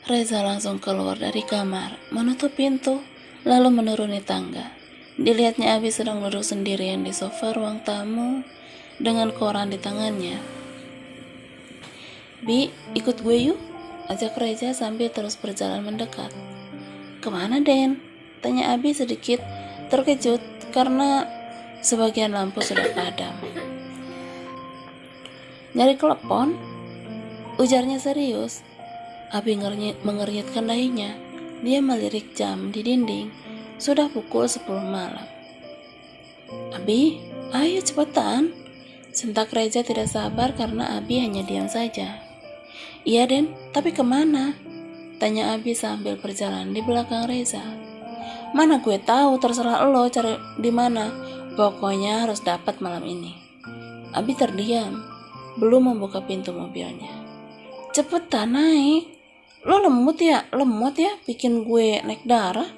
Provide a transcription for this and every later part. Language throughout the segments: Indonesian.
Reza langsung keluar dari kamar, menutup pintu, lalu menuruni tangga. Dilihatnya Abi sedang duduk sendirian di sofa ruang tamu dengan koran di tangannya. "Bi, ikut gue yuk," ajak Reza sambil terus berjalan mendekat. "Kemana, Den?" tanya Abi sedikit terkejut karena sebagian lampu sudah padam. "Nyari telepon?" ujarnya serius. Abi mengernyitkan dahinya. Dia melirik jam di dinding. Sudah pukul 10 malam. "Abi, ayo cepetan," sentak Reza tidak sabar karena Abi hanya diam saja. "Iya, Den, tapi kemana?" tanya Abi sambil berjalan di belakang Reza. "Mana gue tahu, terserah lo cari di mana. Pokoknya harus dapat malam ini." Abi terdiam, belum membuka pintu mobilnya. "Cepetan naik. Lo lemot ya, bikin gue naik darah,"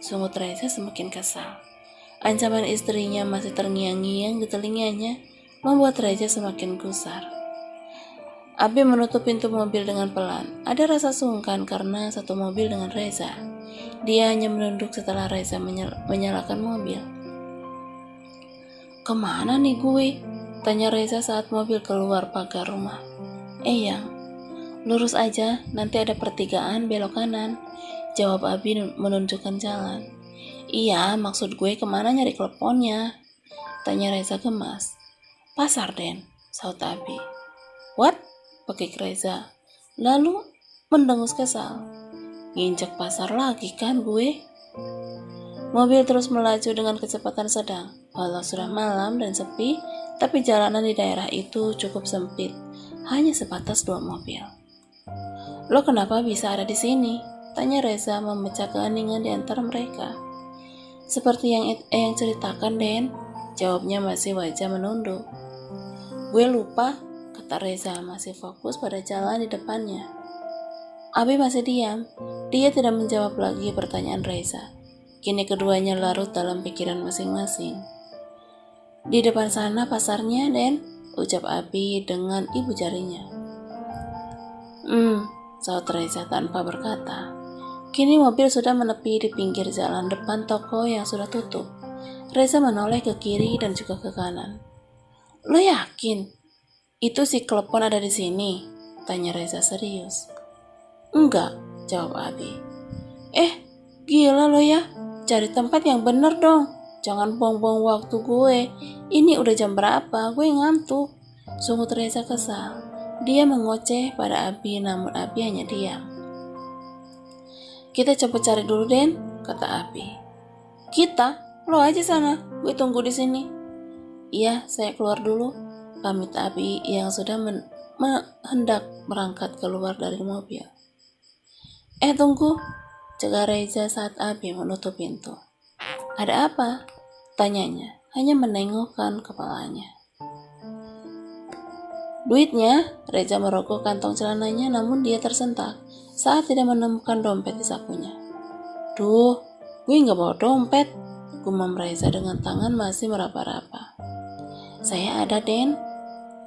sungut Reza semakin kesal. Ancaman istrinya masih terngiang-ngiang di telinganya, membuat Reza semakin gusar. Abi menutup pintu mobil dengan pelan. Ada rasa sungkan karena satu mobil dengan Reza. Dia hanya menunduk setelah Reza menyalakan mobil. "Kemana nih gue?" tanya Reza saat mobil keluar pagar rumah. "Yang, lurus aja, nanti ada pertigaan belok kanan," jawab Abi menunjukkan jalan. "Iya, maksud gue kemana nyari teleponnya?" tanya Reza gemas. "Pasar, Den," saut Abi. "What?" pekik Reza, lalu mendengus kesal. "Nginjek pasar lagi kan gue?" Mobil terus melaju dengan kecepatan sedang. Walau sudah malam dan sepi, tapi jalanan di daerah itu cukup sempit, hanya sebatas 2 mobil. "Lo kenapa bisa ada di sini?" tanya Reza memecah keheningan di antara mereka. "Seperti yang ceritakan, Den," jawabnya masih wajah menunduk. "Gue lupa," kata Reza masih fokus pada jalan di depannya. Abi masih diam. Dia tidak menjawab lagi pertanyaan Reza. Kini keduanya larut dalam pikiran masing-masing. "Di depan sana pasarnya, Den," ucap Abi dengan ibu jarinya. Saut Reza tanpa berkata. Kini mobil sudah menepi di pinggir jalan depan toko yang sudah tutup. Reza menoleh ke kiri dan juga ke kanan. "Lo yakin itu si klepon ada di sini?" tanya Reza serius. "Enggak," jawab Abi. Gila lo ya, cari tempat yang bener dong. Jangan buang-buang waktu gue. Ini udah jam berapa? Gue ngantuk," sungut Reza kesal. Dia mengoceh pada Abi, namun Abi hanya diam. "Kita coba cari dulu, Den," kata Abi. "Kita? Lo aja sana, gue tunggu di sini." "Iya, saya keluar dulu," pamit Abi yang sudah hendak berangkat keluar dari mobil. Tunggu," cegah Reza saat Abi menutup pintu. "Ada apa?" tanyanya, hanya menengokkan kepalanya. "Duitnya," Reza merogoh kantong celananya, namun dia tersentak saat tidak menemukan dompet di sakunya. "Duh, gue nggak bawa dompet," gumam Reza dengan tangan masih meraba-raba. "Saya ada, Den,"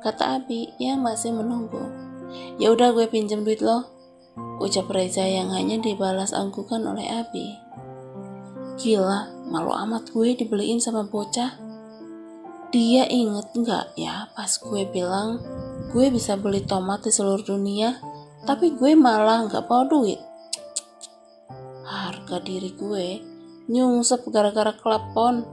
kata Abi yang masih menunggu. "Ya udah, gue pinjam duit lo," ucap Reza yang hanya dibalas anggukan oleh Abi. Gila, malu amat gue dibeliin sama bocah. Dia inget gak ya pas gue bilang gue bisa beli tomat di seluruh dunia, tapi gue malah gak bawa duit. Harga diri gue nyungsep gara-gara klepon.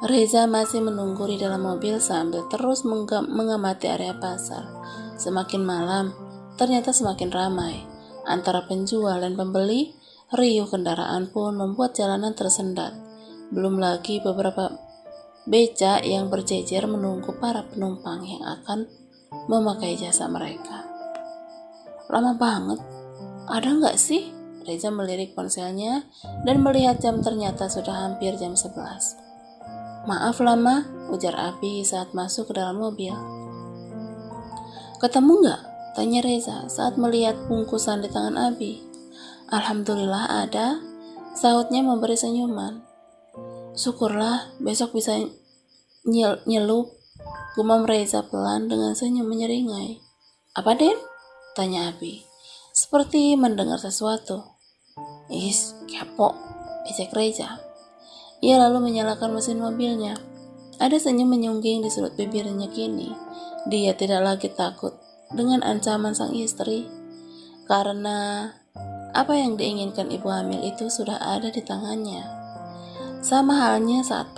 Reza masih menunggu di dalam mobil sambil terus mengamati area pasar. Semakin malam, ternyata semakin ramai. Antara penjual dan pembeli, riuh kendaraan pun membuat jalanan tersendat. Belum lagi beberapa becak yang berjejer menunggu para penumpang yang akan memakai jasa mereka. "Lama banget. Ada nggak sih?" Reza melirik ponselnya dan melihat jam, ternyata sudah hampir jam 11. "Maaf lama," ujar Abi saat masuk ke dalam mobil. "Ketemu nggak?" tanya Reza saat melihat bungkusan di tangan Abi. "Alhamdulillah ada," sautnya memberi senyuman. "Syukurlah, besok bisa nyelup," gumam Reza pelan dengan senyum menyeringai. "Apa, Den?" tanya Abi. seperti mendengar sesuatu. Is, kepo, ejek Reza. Ia lalu menyalakan mesin mobilnya. Ada senyum menyungging di sudut bibirnya kini. Dia tidak lagi takut dengan ancaman sang istri, karena apa yang diinginkan ibu hamil itu sudah ada di tangannya. Sama halnya saat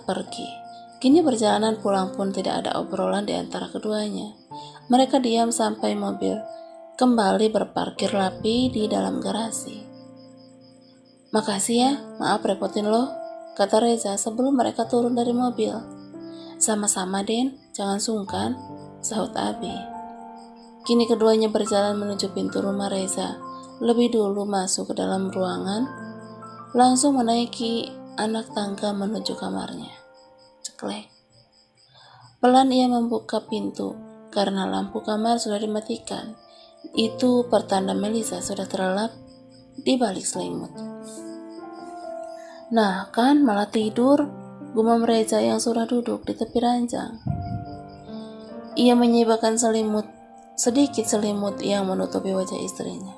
pergi. Kini perjalanan pulang pun tidak ada obrolan di antara keduanya. Mereka diam sampai mobil kembali berparkir rapi di dalam garasi. "Makasih ya, maaf repotin lo," kata Reza sebelum mereka turun dari mobil. "Sama-sama Den, jangan sungkan," sahut Abi. Kini keduanya berjalan menuju pintu rumah Reza. Lebih dulu masuk ke dalam ruangan, langsung menaiki anak tangga menuju kamarnya. Ceklek. Pelan ia membuka pintu karena lampu kamar sudah dimatikan. Itu pertanda Melisa sudah terlelap di balik selimut. "Nah kan malah tidur," gumam Reza yang sudah duduk di tepi ranjang. Ia menyibakkan sedikit selimut yang menutupi wajah istrinya.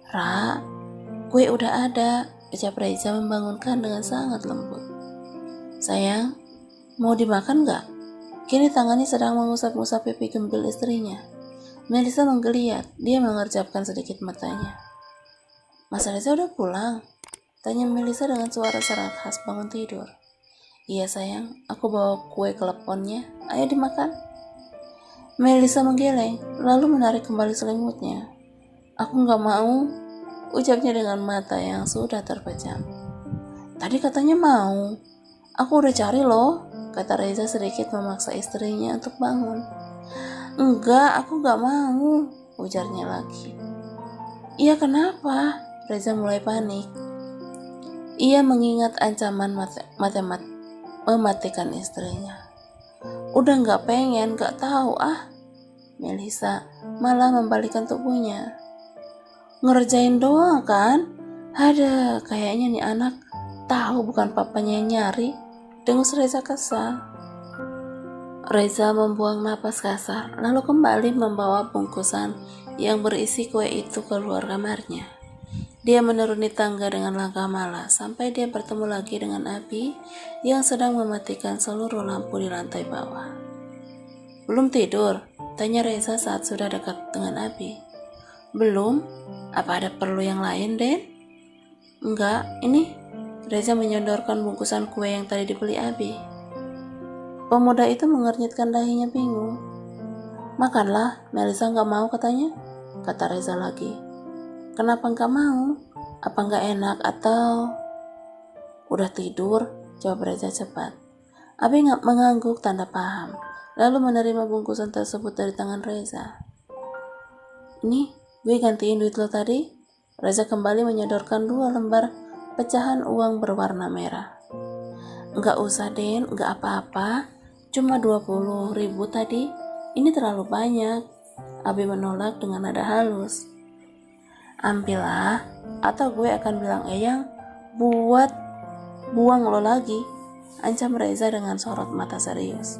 "Ra, kue udah ada," ucap Reza membangunkan dengan sangat lembut. "Sayang, mau dimakan gak?" Kini tangannya sedang mengusap-usap pipi gembil istrinya. Melisa menggeliat, dia mengerjapkan sedikit matanya. "Mas Reza udah pulang?" tanya Melisa dengan suara serak khas bangun tidur. "Iya sayang, aku bawa kue keleponnya, ayo dimakan." Melisa menggeleng, lalu menarik kembali selimutnya. "Aku gak mau," ucapnya dengan mata yang sudah terpejam. "Tadi katanya mau." "Aku udah cari loh," kata Reza sedikit memaksa istrinya untuk bangun. "Enggak, aku gak mau," ujarnya lagi. "Iya kenapa?" Reza mulai panik. Ia mengingat ancaman mematikan istrinya. "Udah gak pengen, gak tahu ah." Melisa malah membalikkan tubuhnya. "Ngerjain doang kan? Ada, kayaknya nih anak tahu bukan papanya yang nyari," dengus Reza kesal. Reza membuang napas kasar, lalu kembali membawa bungkusan yang berisi kue itu keluar kamarnya. Dia menuruni tangga dengan langkah malas sampai dia bertemu lagi dengan Abi yang sedang mematikan seluruh lampu di lantai bawah. "Belum tidur?" tanya Reza saat sudah dekat dengan Abi. "Belum. Apa ada perlu yang lain, Den?" "Enggak, ini." Reza menyodorkan bungkusan kue yang tadi dibeli Abi. Pemuda itu mengernyitkan dahinya bingung. "Makanlah, Melisa gak mau katanya," kata Reza lagi. "Kenapa gak mau? Apa gak enak atau..." "Udah tidur," jawab Reza cepat. Abi mengangguk tanda paham, lalu menerima bungkusan tersebut dari tangan Reza. "Ini, gue gantiin duit lo tadi." Reza kembali menyodorkan 2 lembar pecahan uang berwarna merah. "Enggak usah Den, enggak apa-apa. Cuma 20.000 tadi. Ini terlalu banyak." Abi menolak dengan nada halus. "Ambillah, atau gue akan bilang Eyang buat buang lo lagi," ancam Reza dengan sorot mata serius.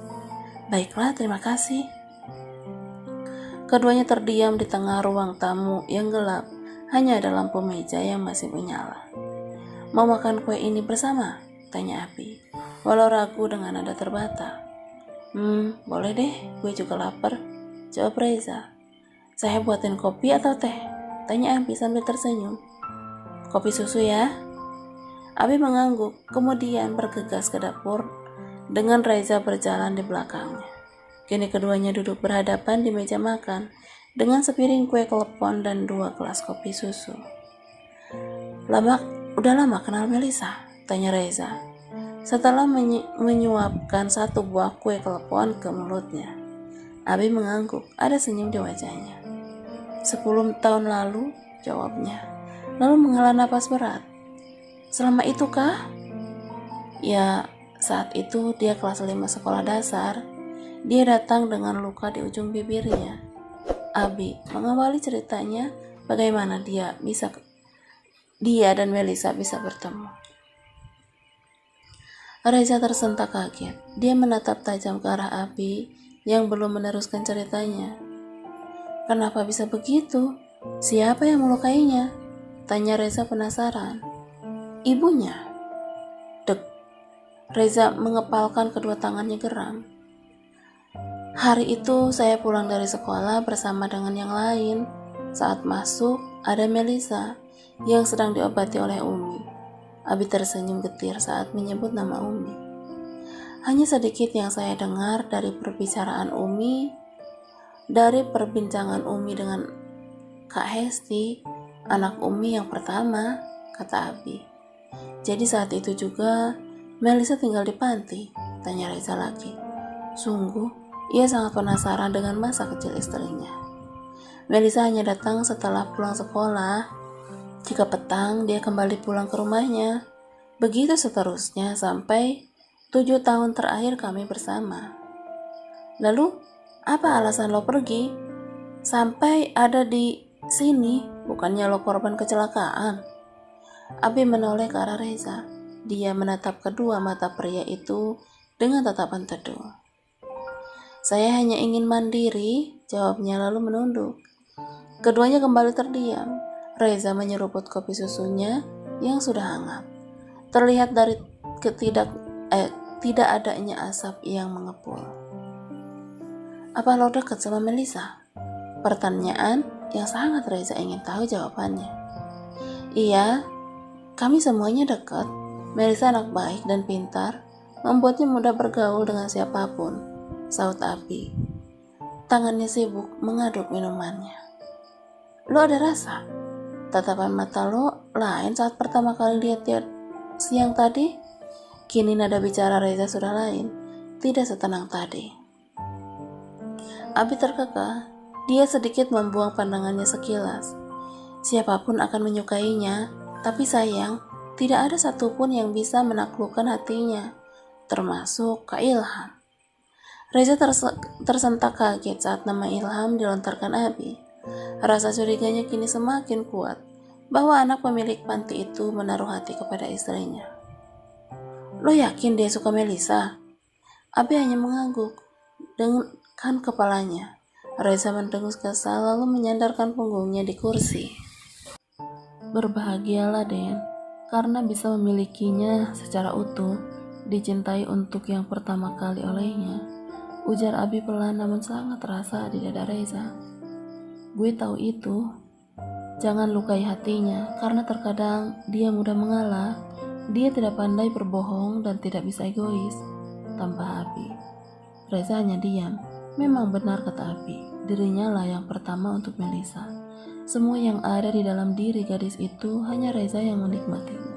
"Baiklah, terima kasih." Keduanya terdiam di tengah ruang tamu yang gelap. Hanya ada lampu meja yang masih menyala. "Mau makan kue ini bersama?" tanya Abi, walau ragu dengan nada terbata. Boleh deh, gue juga lapar," jawab Reza. "Saya buatin kopi atau teh?" tanya Abi sambil tersenyum. "Kopi susu ya." Abi mengangguk, kemudian bergegas ke dapur dengan Reza berjalan di belakangnya. Kini keduanya duduk berhadapan di meja makan dengan sepiring kue kelepon dan 2 gelas kopi susu. Udah lama kenal Melisa?" tanya Reza setelah menyuapkan 1 buah kue kelepon ke mulutnya. Abi mengangguk, ada senyum di wajahnya. 10 tahun lalu, jawabnya, lalu menghela napas berat. "Selama itu kah?" "Ya, saat itu dia kelas 5 sekolah dasar. Dia datang dengan luka di ujung bibirnya." Abi mengawali ceritanya bagaimana dia dan Melisa bisa bertemu. Reza tersentak kaget. Dia menatap tajam ke arah Abi yang belum meneruskan ceritanya. Kenapa bisa begitu? Siapa yang melukainya? Tanya Reza penasaran. Ibunya. Dek. Reza mengepalkan kedua tangannya geram. Hari itu saya pulang dari sekolah bersama dengan yang lain. Saat masuk, ada Melisa yang sedang diobati oleh Umi. Abi tersenyum getir saat menyebut nama Umi. Hanya sedikit yang saya dengar dari perbincangan Umi dengan Kak Hesti, anak Umi yang pertama, kata Abi. Jadi saat itu juga Melisa tinggal di panti, tanya Reza lagi. Sungguh, ia sangat penasaran dengan masa kecil istrinya. Melisa hanya datang setelah pulang sekolah. Jika petang, dia kembali pulang ke rumahnya. Begitu seterusnya sampai 7 tahun terakhir kami bersama. Lalu, apa alasan lo pergi? Sampai ada di sini, bukannya lo korban kecelakaan? Abi menoleh ke arah Reza. Dia menatap kedua mata pria itu dengan tatapan teduh. Saya hanya ingin mandiri, jawabnya lalu menunduk. Keduanya kembali terdiam. Reza menyeruput kopi susunya yang sudah hangat. Terlihat dari tidak adanya asap yang mengepul. Apa lo dekat sama Melisa? Pertanyaan yang sangat Reza ingin tahu jawabannya. Iya, kami semuanya dekat. Melisa anak baik dan pintar, membuatnya mudah bergaul dengan siapapun, saut Abi. Tangannya sibuk mengaduk minumannya. Lo ada rasa? Tatapan mata lo lain saat pertama kali lihat dia siang tadi? Kini nada bicara Reza sudah lain, tidak setenang tadi. Abi terkekeh. Dia sedikit membuang pandangannya sekilas. Siapapun akan menyukainya, tapi sayang, tidak ada satupun yang bisa menaklukkan hatinya, termasuk Kak Ilham. Reza tersentak kaget saat nama Ilham dilontarkan Abi. Rasa curiganya kini semakin kuat bahwa anak pemilik panti itu menaruh hati kepada istrinya. Lo yakin dia suka Melisa? Abi hanya mengangguk dengan kepalanya. Reza mendengus kesal lalu menyandarkan punggungnya di kursi. Berbahagialah Den, karena bisa memilikinya secara utuh, dicintai untuk yang pertama kali olehnya. Ujar Abi pelan namun sangat terasa di dada Reza. Gue tahu itu. Jangan lukai hatinya, karena terkadang dia mudah mengalah. Dia tidak pandai berbohong dan tidak bisa egois. Tambah Abi. Reza hanya diam. Memang benar kata Abi, dirinya lah yang pertama untuk Melisa. Semua yang ada di dalam diri gadis itu hanya Reza yang menikmatinya.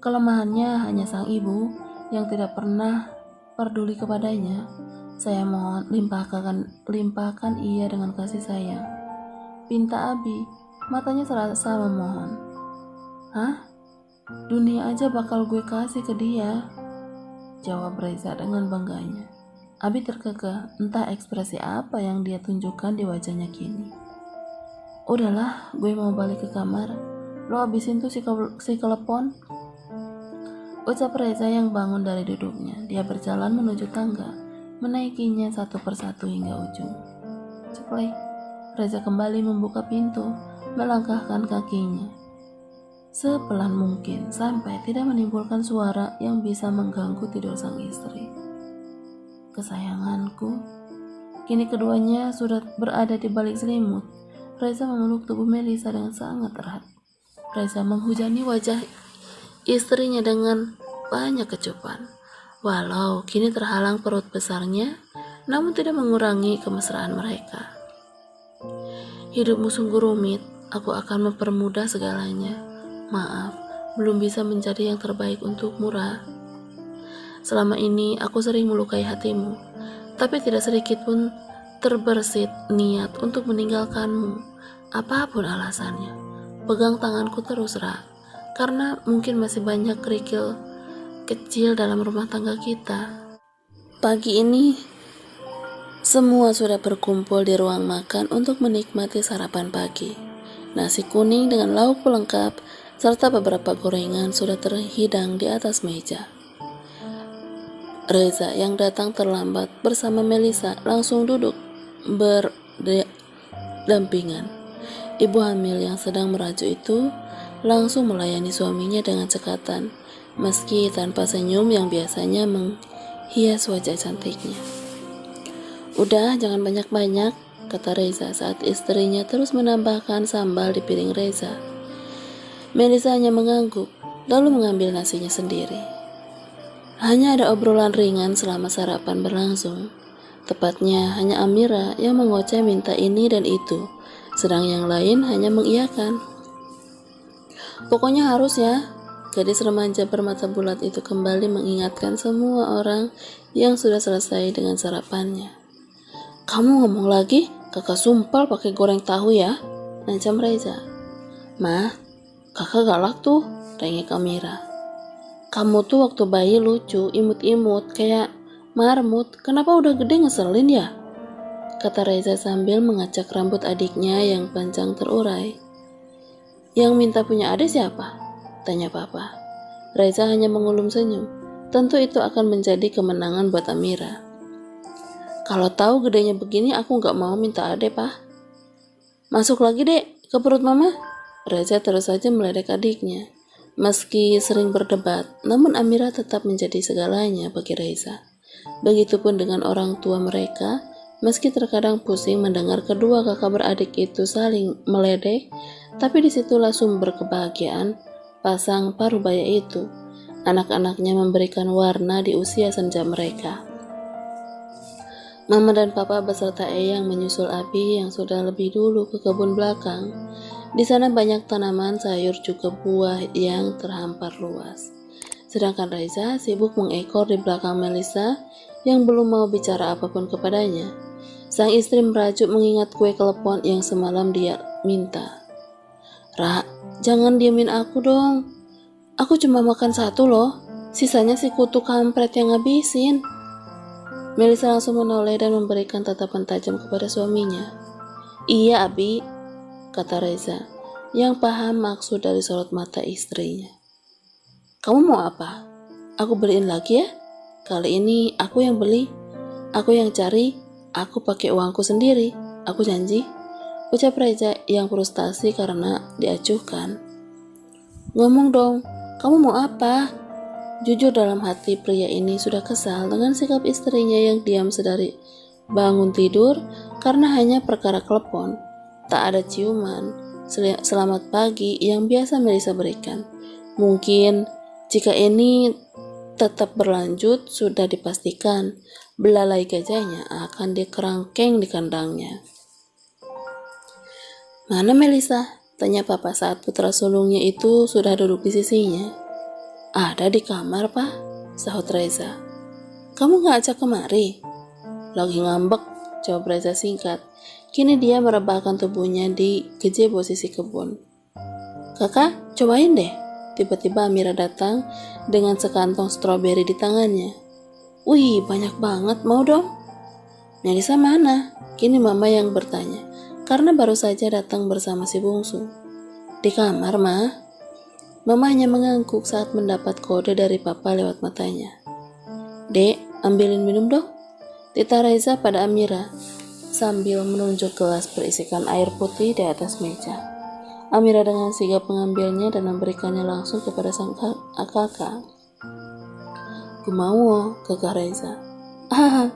Kelemahannya hanya sang ibu yang tidak pernah peduli kepadanya. Saya mohon limpahkan ia dengan kasih sayang. Pinta Abi, matanya serasa memohon. Hah? Dunia aja bakal gue kasih ke dia, jawab Reza dengan bangganya. Abi terkekeh, entah ekspresi apa yang dia tunjukkan di wajahnya kini. Udahlah, gue mau balik ke kamar. Lo habisin tuh si kelepon. Ucap Reza yang bangun dari duduknya. Dia berjalan menuju tangga, menaikinya satu persatu hingga ujung. Ceplek. Reza kembali membuka pintu, melangkahkan kakinya sepelan mungkin sampai tidak menimbulkan suara yang bisa mengganggu tidur sang istri. Kesayanganku. Kini keduanya sudah berada di balik selimut. Reza memeluk tubuh Melisa dengan sangat erat. Reza menghujani wajah istrinya dengan banyak kecupan. Walau kini terhalang perut besarnya, namun tidak mengurangi kemesraan mereka. Hidupmu sungguh rumit, aku akan mempermudah segalanya. Maaf, belum bisa menjadi yang terbaik untukmu, Ra. Selama ini aku sering melukai hatimu, tapi tidak sedikit pun terbersit niat untuk meninggalkanmu, apapun alasannya. Pegang tanganku terus, Ra, karena mungkin masih banyak kerikil kecil dalam rumah tangga kita. Pagi ini, semua sudah berkumpul di ruang makan untuk menikmati sarapan pagi. Nasi kuning dengan lauk pelengkap, serta beberapa gorengan sudah terhidang di atas meja. Reza yang datang terlambat bersama Melisa langsung duduk dampingan. Ibu hamil yang sedang merajuk itu langsung melayani suaminya dengan cekatan, meski tanpa senyum yang biasanya menghias wajah cantiknya. "Udah, jangan banyak-banyak," kata Reza saat istrinya terus menambahkan sambal di piring Reza. Melisa hanya mengangguk, lalu mengambil nasinya sendiri. Hanya ada obrolan ringan selama sarapan berlangsung. Tepatnya hanya Amira yang mengoceh minta ini dan itu, sedang yang lain hanya mengiyakan. "Pokoknya harus ya," gadis remaja bermata bulat itu kembali mengingatkan semua orang yang sudah selesai dengan sarapannya. "Kamu ngomong lagi, kakak sumpal pakai goreng tahu ya," ngancam Reza. "Mah, kakak galak tuh," rengek Amira. "Kamu tuh waktu bayi lucu, imut-imut, kayak marmut, kenapa udah gede ngeselin ya?" kata Reza sambil mengacak rambut adiknya yang panjang terurai. "Yang minta punya adik siapa?" tanya papa. Reza hanya mengulum senyum. Tentu itu akan menjadi kemenangan buat Amira. "Kalau tahu gedenya begini aku gak mau minta adik, Pak." "Masuk lagi, Dek, ke perut mama." Reza terus saja meledek adiknya. Meski sering berdebat, namun Amira tetap menjadi segalanya bagi Reza. Begitupun dengan orang tua mereka, meski terkadang pusing mendengar kedua kakak beradik itu saling meledek, tapi disitulah sumber kebahagiaan pasang parubaya itu. Anak-anaknya memberikan warna di usia senja mereka. Mama dan Papa beserta Eyang menyusul Abi yang sudah lebih dulu ke kebun belakang. Di sana banyak tanaman sayur juga buah yang terhampar luas. Sedangkan Reza sibuk mengekor di belakang Melisa yang belum mau bicara apapun kepadanya. Sang istri merajuk mengingat kue kelepon yang semalam dia minta. "Ra, jangan diemin aku dong. Aku cuma makan satu loh. Sisanya si kutu kampret yang ngabisin." Melisa langsung menoleh dan memberikan tatapan tajam kepada suaminya. "Iya, Abi," kata Reza, yang paham maksud dari sorot mata istrinya. "Kamu mau apa? Aku beliin lagi ya? Kali ini aku yang beli, aku yang cari, aku pakai uangku sendiri, aku janji," ucap Reza yang frustasi karena diacuhkan. "Ngomong dong, kamu mau apa?" Jujur dalam hati pria ini sudah kesal dengan sikap istrinya yang diam sedari bangun tidur karena hanya perkara telepon. Tak ada ciuman, selamat pagi yang biasa Melisa berikan. Mungkin jika ini tetap berlanjut, sudah dipastikan belalai gajahnya akan dikerangkeng di kandangnya. "Mana Melisa?" tanya papa saat putra sulungnya itu sudah duduk di sisinya. "Ada di kamar, Pak," sahut Reza. "Kamu gak ajak kemari?" "Lagi ngambek," jawab Reza singkat. Kini dia merebahkan tubuhnya di gazebo sisi kebun. "Kakak, cobain deh." Tiba-tiba Amira datang dengan sekantong stroberi di tangannya. "Wih, banyak banget, mau dong?" "Melisa mana?" Kini mama yang bertanya, karena baru saja datang bersama si bungsu. "Di kamar, Ma." Mama hanya mengangguk saat mendapat kode dari papa lewat matanya. "Dek, ambilin minum dong," titah Reza pada Amira sambil menunjuk gelas berisikan air putih di atas meja. Amira dengan sigap mengambilnya dan memberikannya langsung kepada sang kakak. "Kumau," kekeh Reza. "Ah,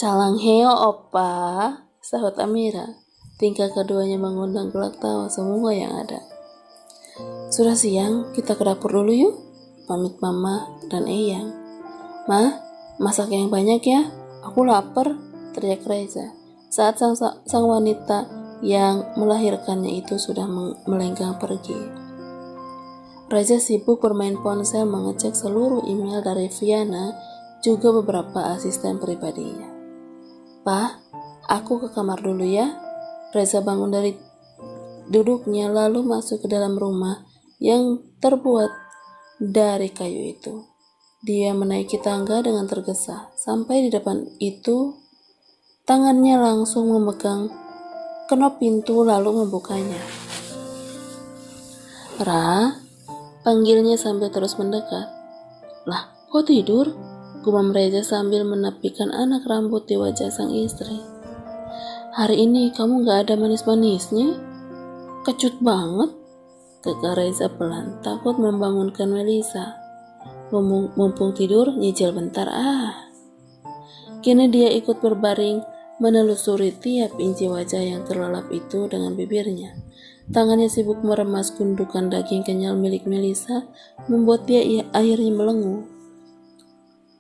calang heo opa," sahut Amira. Tingkah keduanya mengundang gelak tawa semua yang ada. "Sudah siang, kita ke dapur dulu yuk," pamit Mama dan Eyang. "Ma, masak yang banyak ya, aku lapar," teriak Reza saat sang wanita yang melahirkannya itu sudah melenggang pergi. Reza sibuk bermain ponsel mengecek seluruh email dari Viana, juga beberapa asisten pribadinya. "Pa, aku ke kamar dulu ya." Reza bangun dari duduknya lalu masuk ke dalam rumah yang terbuat dari kayu itu. Dia menaiki tangga dengan tergesa. Sampai di depan itu, tangannya langsung memegang knop pintu lalu membukanya. "Ra," panggilnya sambil terus mendekat. "Lah, kok tidur?" gumam Reza sambil menepikan anak rambut di wajah sang istri. Hari ini kamu gak ada manis-manisnya? Kecut banget, kata Reza pelan, takut membangunkan Melisa. Mumpung tidur, nyicil bentar Kini dia ikut berbaring, menelusuri tiap inci wajah yang terlelap itu dengan bibirnya. Tangannya sibuk meremas gundukan daging kenyal milik Melisa, membuat dia akhirnya melenguh.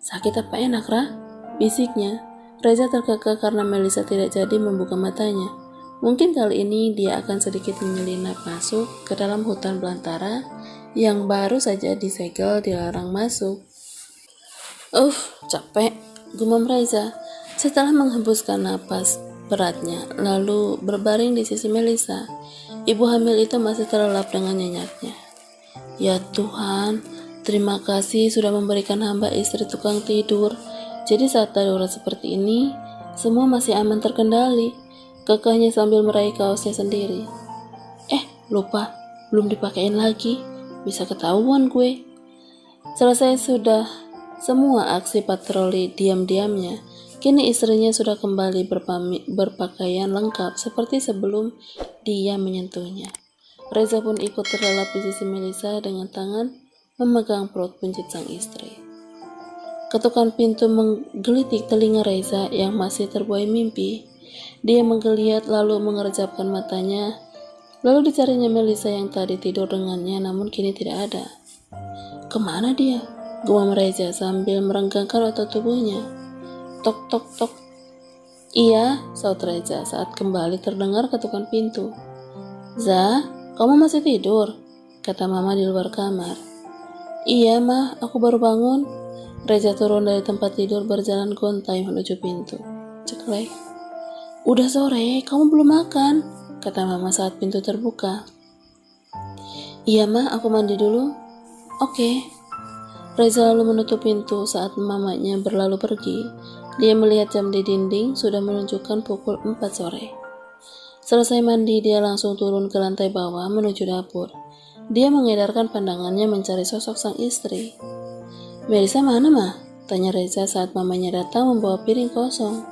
Sakit apa enak, Ra? Bisiknya. Reza terkekeh karena Melisa tidak jadi membuka matanya. Mungkin kali ini dia akan sedikit menyelinap masuk ke dalam hutan belantara yang baru saja disegel dilarang masuk. Capek, gumam Reza setelah menghembuskan napas beratnya, lalu berbaring di sisi Melisa. Ibu hamil itu masih terlelap dengan nyenyaknya. Ya Tuhan, terima kasih sudah memberikan hamba istri tukang tidur. Jadi saat darurat seperti ini, semua masih aman terkendali. Kekehnya sambil meraih kaosnya sendiri. Lupa, belum dipakein lagi. Bisa ketahuan gue. Selesai sudah semua aksi patroli diam-diamnya. Kini istrinya sudah kembali berpakaian lengkap seperti sebelum dia menyentuhnya. Reza pun ikut terlelap di sisi Melisa dengan tangan memegang perut buncit sang istri. Ketukan pintu menggelitik telinga Reza yang masih terbuai mimpi. Dia menggeliat lalu mengerjapkan matanya. Lalu dicarinya Melisa yang tadi tidur dengannya namun kini tidak ada. Kemana dia? Gumam Reza sambil merenggangkan otot tubuhnya. Tok tok tok. Iya, saut Reza saat kembali terdengar ketukan pintu. Za, kamu masih tidur? Kata Mama di luar kamar. Iya, Mah, aku baru bangun. Reza turun dari tempat tidur berjalan gontai menuju pintu. Ceklek. Udah sore, kamu belum makan, kata Mama saat pintu terbuka. Iya, Mah, aku mandi dulu. Oke. Reza lalu menutup pintu saat mamanya berlalu pergi. Dia melihat jam di dinding sudah menunjukkan pukul 4 sore. Selesai mandi, dia langsung turun ke lantai bawah menuju dapur. Dia mengedarkan pandangannya mencari sosok sang istri. Melisa mana, Mah? Tanya Reza saat mamanya datang membawa piring kosong.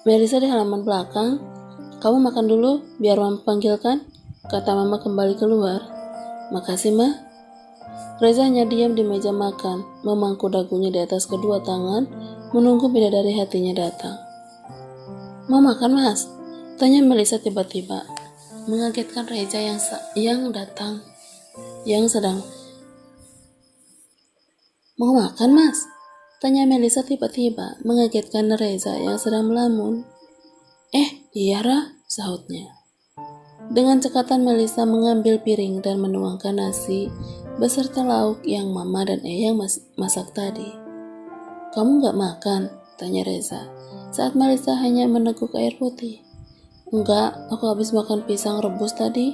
Melisa di halaman belakang. Kamu makan dulu, biar Mama panggilkan, kata Mama kembali keluar. Makasih, Mah. Reza hanya diam di meja makan, memangku dagunya di atas kedua tangan, menunggu bidadari hatinya datang. Mau makan, Mas? Tanya Melisa tiba-tiba, mengagetkan Reza yang datang, yang sedang. Mau makan, Mas? Tanya Melisa tiba-tiba, mengagetkan Reza yang sedang melamun. Iya, Ra, sahutnya. Dengan cekatan Melisa mengambil piring dan menuangkan nasi beserta lauk yang Mama dan Eyang masak tadi. Kamu gak makan? Tanya Reza saat Melisa hanya meneguk air putih. Enggak, aku habis makan pisang rebus tadi.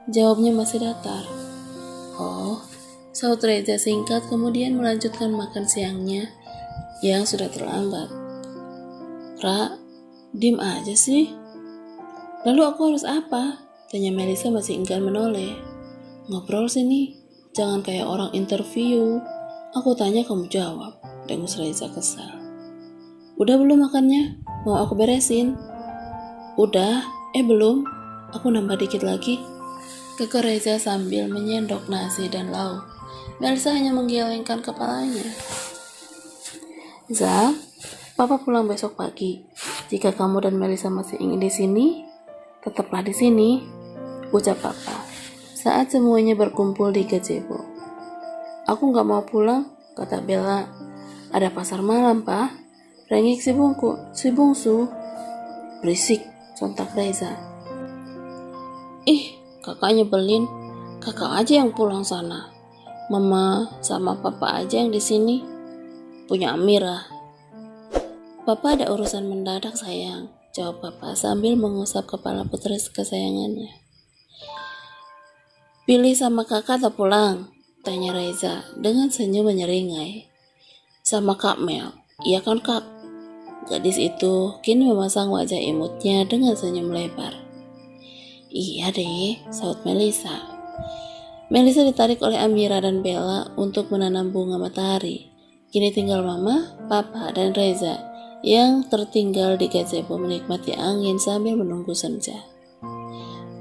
Jawabnya masih datar. Oh, saut Reza singkat kemudian melanjutkan makan siangnya yang sudah terlambat. Ra, diem aja sih. Lalu aku harus apa? Tanya Melisa masih enggan menoleh. Ngobrol sini, jangan kayak orang interview. Aku tanya kamu jawab, dengus Reza kesal. Udah belum makannya? Mau aku beresin? Udah, belum. Aku nambah dikit lagi. Keke Reza sambil menyendok nasi dan lauk. Melisa hanya menggelengkan kepalanya. Za, Papa pulang besok pagi. Jika kamu dan Melisa masih ingin di sini, tetaplah di sini, ucap Papa saat semuanya berkumpul di gazebo. Aku gak mau pulang, kata Bella. Ada pasar malam, Pak. Rengek si bungsu. Berisik, sontak Reza. Kakak nyebelin. Kakak aja yang pulang sana. Mama sama Papa aja yang di sini. Punya Amira. Papa ada urusan mendadak, sayang, jawab Papa sambil mengusap kepala putri kesayangannya. Pilih sama kakak atau pulang? Tanya Reza dengan senyum menyeringai. Sama Kak Mel. Iya kan, Kak? Gadis itu kini memasang wajah imutnya dengan senyum lebar. Iya deh, saut Melisa. Melisa ditarik oleh Amira dan Bella untuk menanam bunga matahari. Kini tinggal Mama, Papa, dan Reza yang tertinggal di gazebo menikmati angin sambil menunggu senja.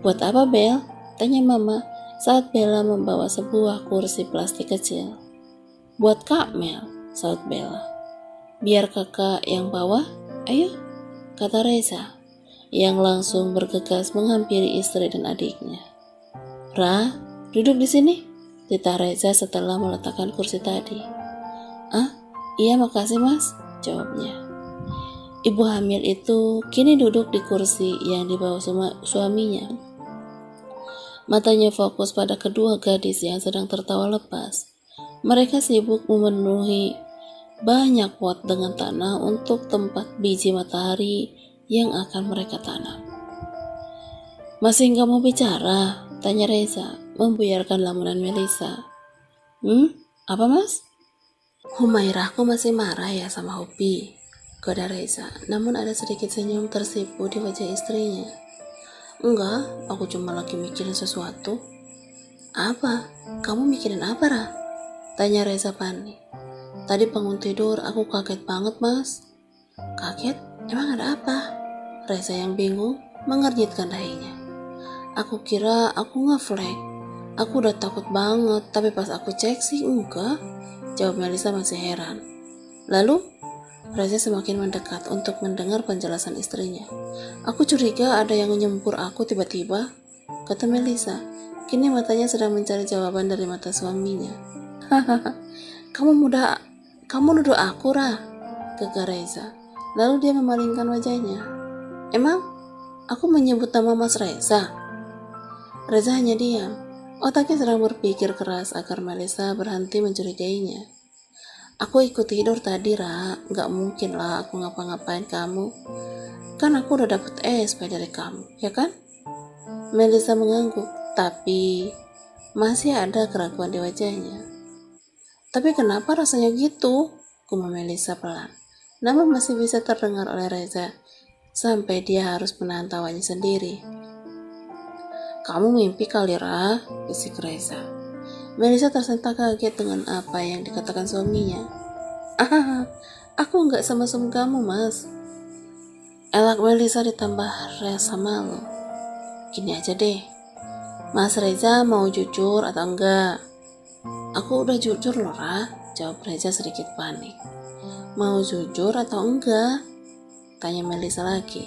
"Buat apa, Bel?" tanya Mama saat Bella membawa sebuah kursi plastik kecil. "Buat Kak Mel," saut Bella. "Biar kakak yang bawa, ayo," kata Reza, yang langsung bergegas menghampiri istri dan adiknya. "Ra, duduk di sini," titah Reza setelah meletakkan kursi tadi. "Ah, iya makasih mas," jawabnya. Ibu hamil itu kini duduk di kursi yang dibawa suaminya. Matanya fokus pada kedua gadis yang sedang tertawa lepas. Mereka sibuk memenuhi banyak pot dengan tanah untuk tempat biji matahari yang akan mereka tanam. "Masih nggak mau bicara?" tanya Reza, membuyarkan lamunan Melisa. Apa mas?" "Humairahku masih marah ya sama Hopi," goda Reza, namun ada sedikit senyum tersipu di wajah istrinya. "Enggak, aku cuma lagi mikirin sesuatu." "Apa? Kamu mikirin apa, Ra?" tanya Reza panik. "Tadi bangun tidur aku kaget banget, Mas." "Kaget? Emang ada apa?" Reza yang bingung mengernyitkan dahinya. "Aku kira aku ngeflag. Aku udah takut banget, tapi pas aku cek sih enggak," jawab Melisa masih heran. "Lalu?" Reza semakin mendekat untuk mendengar penjelasan istrinya. "Aku curiga ada yang nyempur aku tiba-tiba," kata Melisa. Kini matanya sedang mencari jawaban dari mata suaminya. "Hahaha, kamu nuduh aku, Ra," gegar Reza. Lalu dia memalingkan wajahnya. "Emang aku menyebut nama Mas Reza?" Reza hanya diam. Otaknya sedang berpikir keras agar Melisa berhenti mencurigainya. "Aku ikut tidur tadi, Ra. Gak mungkin lah aku ngapa-ngapain kamu. Kan aku udah dapet SP dari kamu, ya kan?" Melisa mengangguk, tapi masih ada keraguan di wajahnya. "Tapi kenapa rasanya gitu?" gumam Melisa pelan. Namun masih bisa terdengar oleh Reza sampai dia harus menahan tawanya sendiri. "Kamu mimpi kali, Ra," bisik Reza. Melisa tersentak kaget dengan apa yang dikatakan suaminya. "Ah, aku nggak semesem kamu, Mas." Elak Melisa ditambah rasa malu. "Gini aja deh, Mas Reza mau jujur atau enggak?" "Aku udah jujur loh, Ra," jawab Reza sedikit panik. "Mau jujur atau enggak?" tanya Melisa lagi.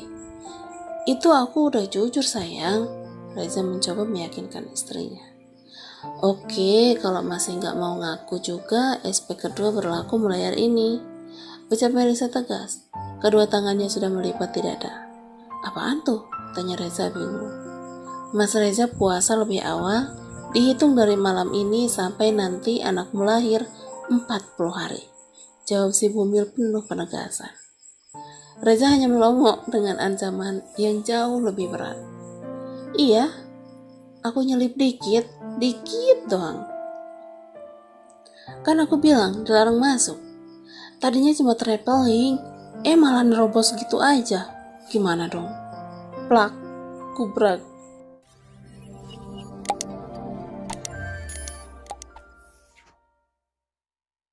"Itu aku udah jujur, sayang." Reza mencoba meyakinkan istrinya. "Oke, kalau masih nggak mau ngaku juga, SP kedua berlaku mulai hari ini," ucap Melisa tegas. Kedua tangannya sudah melipat di dada. "Apaan tuh?" tanya Reza bingung. "Mas Reza puasa lebih awal, dihitung dari malam ini sampai nanti anakmu lahir 40 hari, jawab si Bumil penuh penegasan. Reza hanya melongo dengan ancaman yang jauh lebih berat. "Iya, aku nyelip dikit doang. Kan aku bilang dilarang masuk. Tadinya cuma traveling, malah nerobos gitu aja. Gimana dong?" Plak, kubrak.